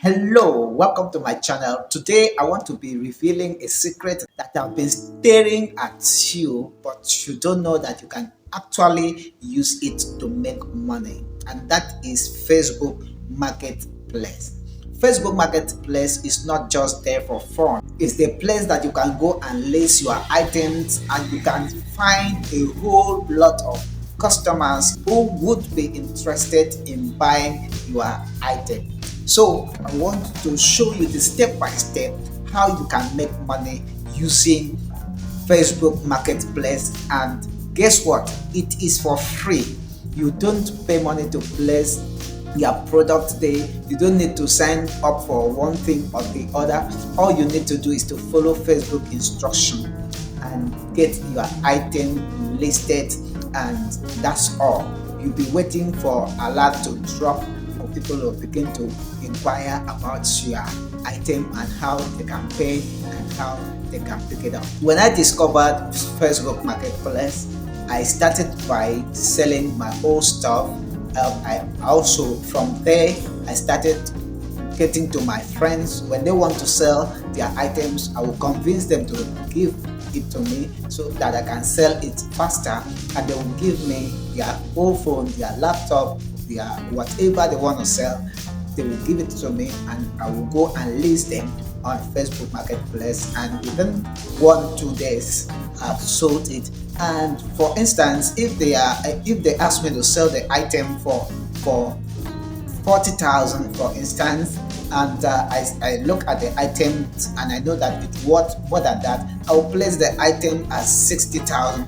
Hello, welcome to my channel. Today I want to be revealing a secret that I've been staring at you, but you don't know that you can actually use it to make money, and that is Facebook Marketplace. Facebook Marketplace is not just there for fun. It's the place that you can go and list your items and you can find a whole lot of customers who would be interested in buying your item. So I want to show you the step by step how you can make money using Facebook Marketplace, and guess what? It is for free. You don't pay money to place your product there. You don't need to sign up for one thing or the other. All you need to do is to follow Facebook instruction and get your item listed, and that's all. You'll be waiting for alert to drop for people to begin to inquire about your item and how they can pay and how they can pick it up. When I discovered Facebook Marketplace, I started by selling my old stuff. I also from there I started getting to my friends. When they want to sell their items, I will convince them to give it to me so that I can sell it faster, and they will give me their old phone, their laptop, their whatever they want to sell. They will give it to me and I will go and list them on Facebook Marketplace, and within 1-2 days I've sold it. And for instance, if they ask me to sell the item for 40,000 for instance, and I look at the item and I know that it's worth more than that, I will place the item at 60,000.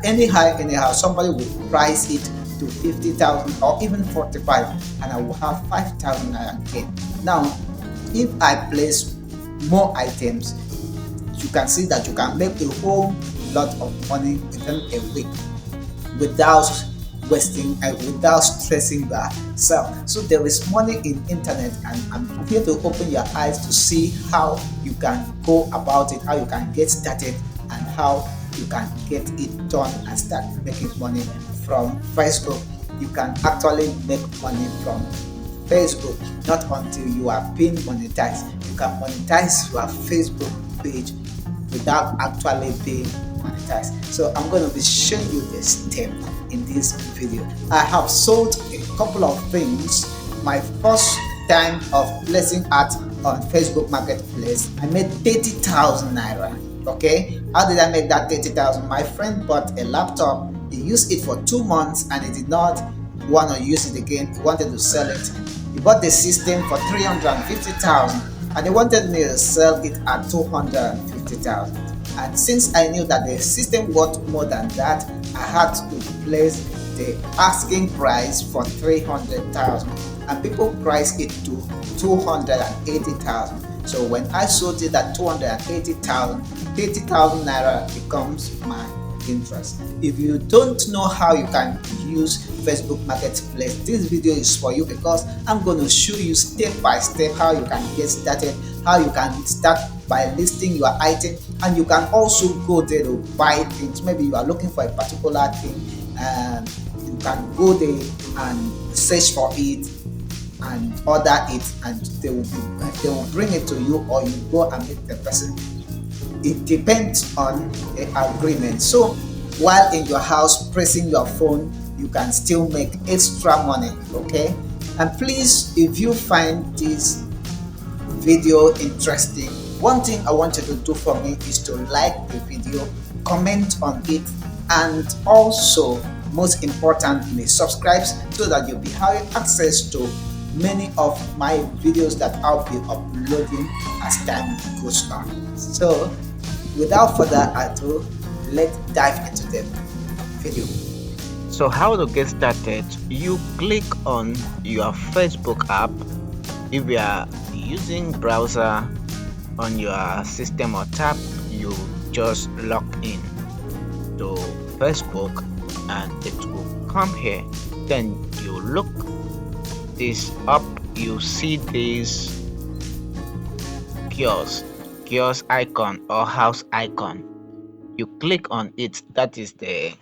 Anyhow, somebody will price it to 50,000 or even 45, and I will have 5,000 naira gain. Now, if I place more items, you can see that you can make a whole lot of money within a week without wasting and without stressing yourself. So there is money in internet, and I'm here to open your eyes to see how you can go about it, how you can get started, and how you can get it done and start making money from Facebook. You can actually make money from Facebook, not until you are being monetized. You can monetize your Facebook page without actually being monetized. So I'm going to be showing you the step in this video. I have sold a couple of things. My first time of placing art on Facebook Marketplace, I made 30,000 naira. Okay, how did I make that 30,000? My friend bought a laptop. He used it for 2 months and he did not want to use it again. He wanted to sell it. He bought the system for 350,000 and he wanted me to sell it at 250,000. And since I knew that the system worth more than that, I had to place the asking price for 300,000, and people priced it to 280,000. So when I sold it at 280,000, 30,000 naira becomes my interest. If you don't know how you can use Facebook Marketplace, this video is for you, because I'm going to show you step by step how you can get started, how you can start by listing your item, and you can also go there to buy things. Maybe you are looking for a particular thing, and you can go there and search for it and order it, and they will bring it to you, or you go and meet the person. It depends on the agreement. So while in your house pressing your phone, you can still make extra money. Okay, and please, if you find this video interesting, one thing I want you to do for me is to like the video, comment on it, and also, most importantly, subscribe so that you'll be having access to many of my videos that I'll be uploading as time goes on. So without further ado, let's dive into the video. So how to get started? You click on your Facebook app. If you are using browser on your system or tab, you just log in to Facebook and it will come here. Then you look this up, you see this kiosk icon or house icon. You click on it. That is the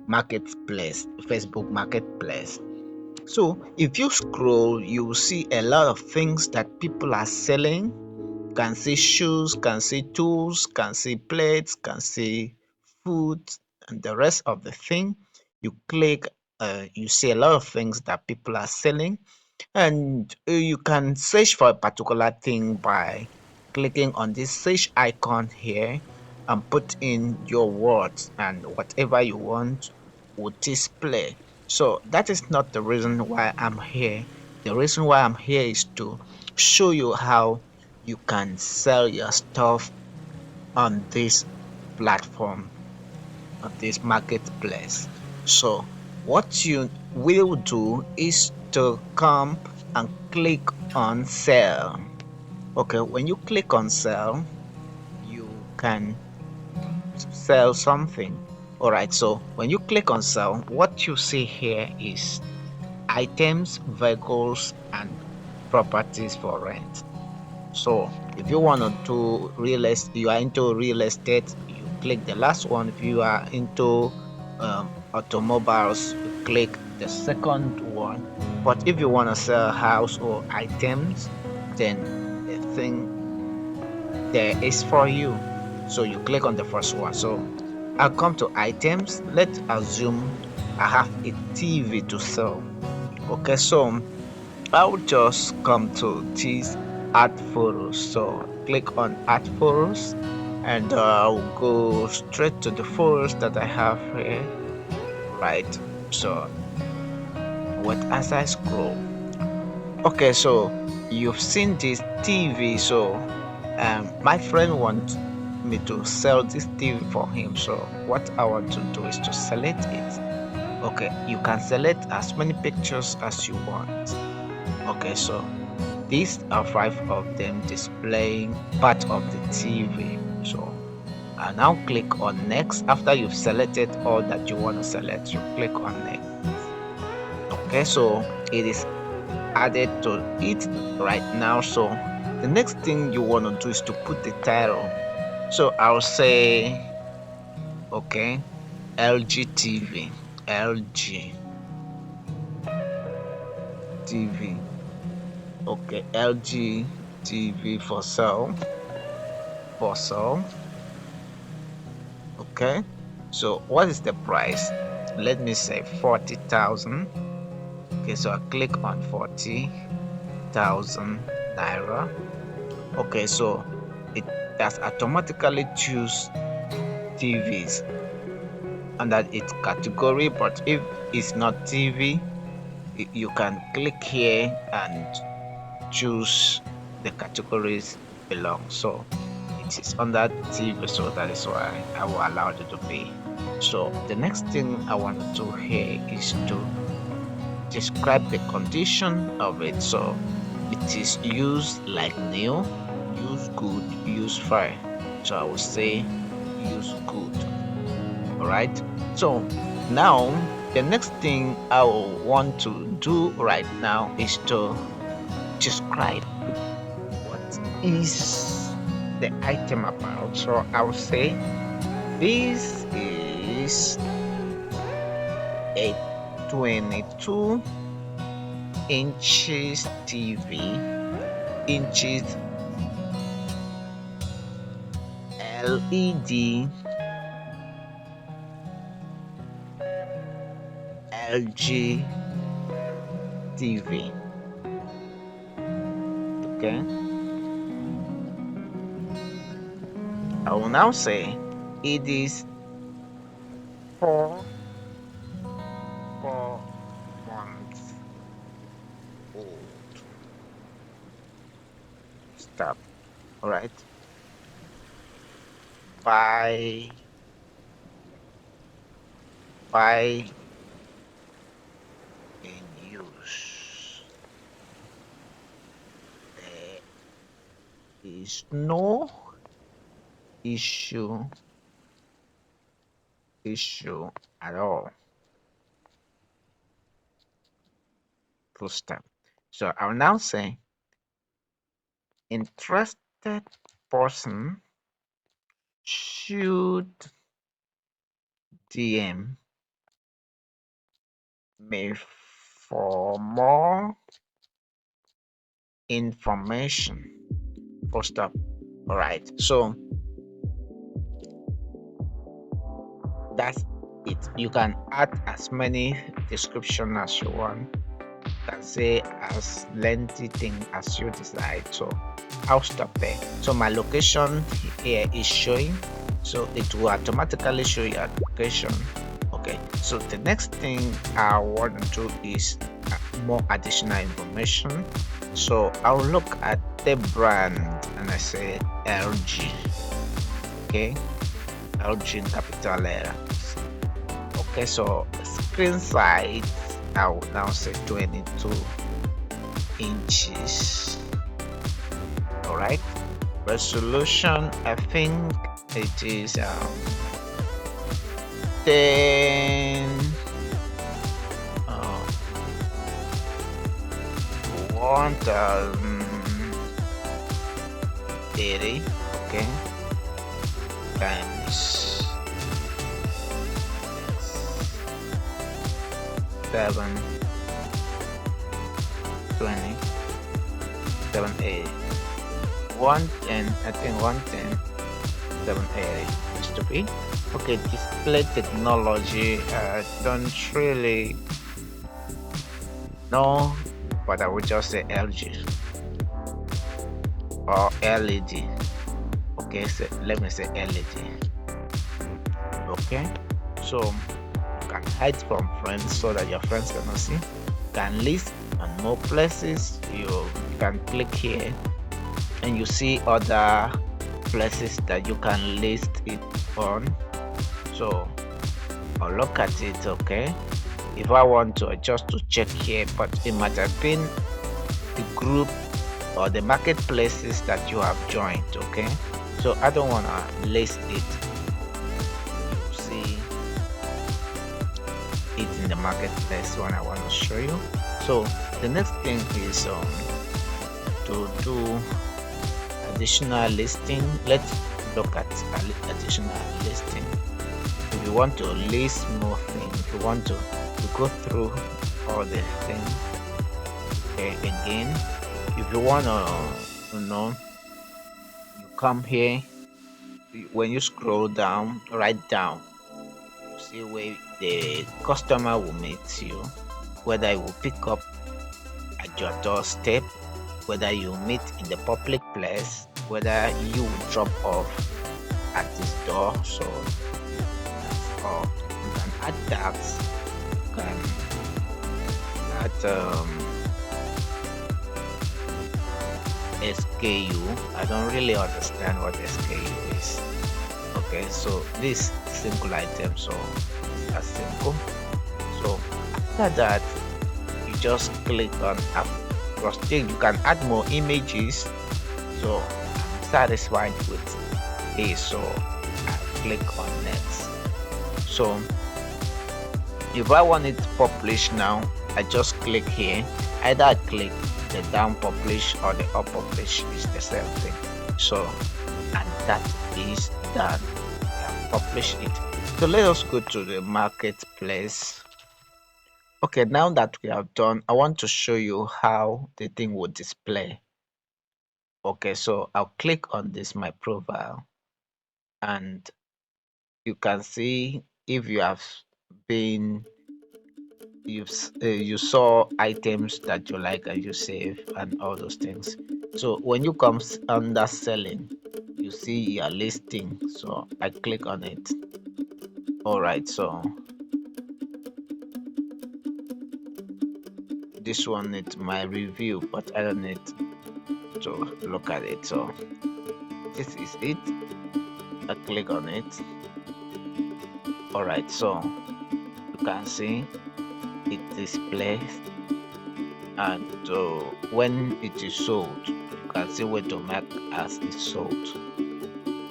marketplace, Facebook Marketplace. So if you scroll, you will see a lot of things that people are selling. Can see shoes, can see tools, can see plates, can see food, and the rest of the thing. You click, you see a lot of things that people are selling, and you can search for a particular thing by clicking on this search icon here and put in your words, and whatever you want will display. So that is not the reason why I'm here. The reason why I'm here is to show you how you can sell your stuff on this platform, on this marketplace. So what you will do is to come and click on sell. Okay, when you click on sell, you can sell something. All right, so when you click on sell, what you see here is items, vehicles, and properties for rent. So if you want to do real estate, you are into real estate, you click the last one. If you are into automobiles, you click the second one. But if you want to sell house or items, then the thing there is for you. So you click on the first one. So I'll come to items. Let's assume I have a TV to sell. Okay, so I'll just come to this add photos. So click on add photos, and I'll go straight to the photos that I have here. Right. So what as I scroll. Okay, so you've seen this TV. So my friend wants me to sell this TV for him. So what I want to do is to select it. Okay, you can select as many pictures as you want. Okay, so these are five of them displaying part of the TV. So I now click on next. After you've selected all that you want to select, you click on next. Okay, so it is added to it right now. So the next thing you want to do is to put the title. So I'll say, okay, LG TV, LG TV. Okay, LG TV for sale, for sale. Okay, so what is the price? Let me say 40,000. Okay, so I click on 40,000 naira. Okay, so it has automatically choose TVs under its category, but if it's not TV, you can click here and choose the categories belong. So it is under TV, so that is why I will allow you to pay. So the next thing I want to do here is to describe the condition of it. So it is used like new, use good, use fine. So I will say use good. All right. So now the next thing I will want to do right now is to describe what is the item about. So I will say this is a 22 inches TV, inches LED LG TV. Okay, I will now say it is 4 months old. Stop. All right. Buy, buy in use. There is no issue, issue at all. Full stop. So I'll now say interested person should DM me for more information. Full stop. All right, so that's it. You can add as many description as you want. You can say as lengthy thing as you decide. So I'll stop there. So my location here is showing, so it will automatically show your location. Okay, so the next thing I want to do is more additional information. So I'll look at the brand and I say LG. Okay, LG in capital letters. Okay, so screen size I will now say 22 inches. All right, resolution I think it is 10 1080, okay, times 720 780 110, I think 110 780 is to be. Okay, display technology, don't really know, but I would just say LG or LED. Okay, so let me say LED. Okay, so you can hide from friends so that your friends cannot see. You can list on more places. You can click here and you see other places that you can list it on. So I'll look at it. Okay, if I want to just to check here, but it might have been the group or the marketplaces that you have joined. Okay, so I don't want to list it. You see it in the marketplace when I want to show you. So the next thing is to do additional listing. Let's look at additional listing. If you want to list more things, if you want to go through all the things, okay, again, if you want to you come here, when you scroll down, right down, you see where the customer will meet you, whether it will pick up at your doorstep, whether you meet in the public place, whether you will drop off at this door. So that's all. You can add that. You can add SKU. I don't really understand what SKU is. Okay, so this single item, so that's simple. So after that, you just click on cross check. You can add more images. So I'm satisfied with this, so I click on next. So if I want it published now, I just click here. Either I click the down publish or the up publish, is the same thing. So, and that is done. Publish it. So let us go to the marketplace. Okay, now that we have done, I want to show you how the thing will display. Okay, so I'll click on this my profile, and you can see if you have been you saw items that you like and you save and all those things. So when you come under selling, you see your listing, so I click on it. All right, so this one is my review, but I don't need to look at it. So this is it. I click on it. All right, so you can see it displays, and when it is sold, you can see where to mark as it's sold.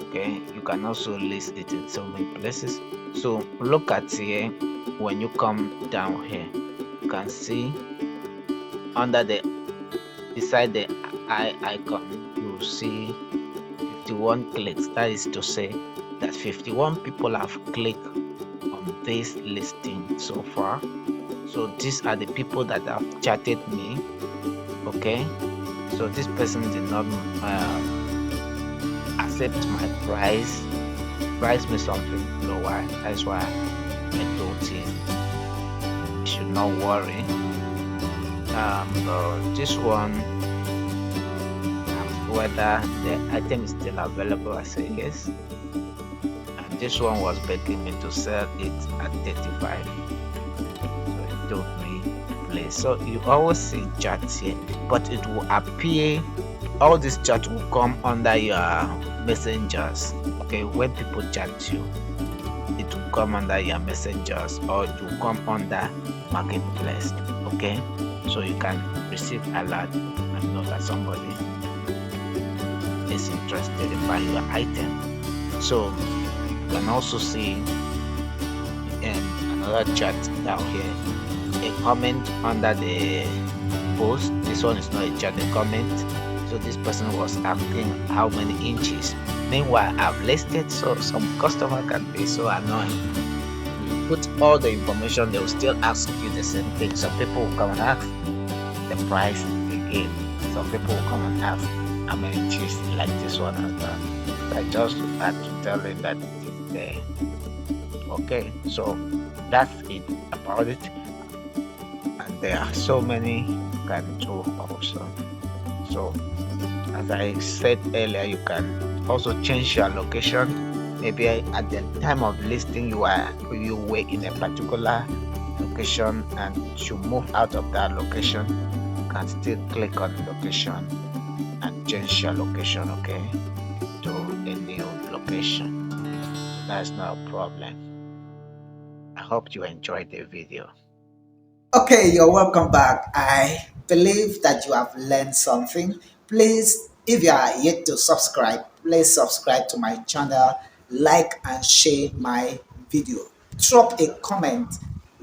Okay, you can also list it in so many places. So look at here. When you come down here, you can see under the beside the eye icon, you will see 51 clicks. That is to say that 51 people have clicked on this listing so far. So these are the people that have chatted me. Okay, so this person did not accept my price me something lower. That's why I told him he should not worry. This one, whether the item is still available, I say yes. And this one was begging me to sell it at 35. So he told me, please. So you always see chats here, but it will appear, all this chat will come under your messengers. Okay, when people chat you, it will come under your messengers or it will come under marketplace. Okay, so you can receive alert and know that somebody is interested in buying your item. So you can also see another chat down here, a comment under the post. This one is not a chat, a comment. So this person was asking how many inches. Meanwhile, I've listed, so some customer can be so annoying. You put all the information, they will still ask you the same thing. Some people will come and ask the price again. Some people will come and ask how many inches, like this one has done. I just had to tell him that it is there. Okay, so that's it about it. And there are so many you can do also. So as I said earlier, you can also change your location. Maybe at the time of listing you were in a particular location and you move out of that location, you can still click on location and change your location, okay, to a new location. So that's not a problem. I hope you enjoyed the video. Okay, you're welcome back. I believe that you have learned something. Please, if you are yet to subscribe, please subscribe to my channel, like and share my video. Drop a comment,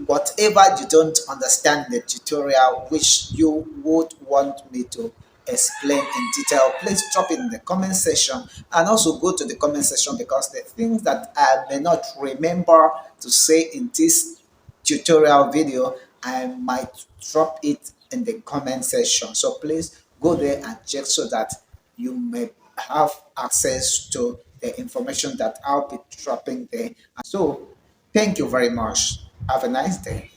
whatever you don't understand in the tutorial, which you would want me to explain in detail. Please drop it in the comment section and also go to the comment section because the things that I may not remember to say in this tutorial video, I might drop it in the comment section. So please go there and check so that you may have access to the information that I'll be dropping there. So thank you very much. Have a nice day.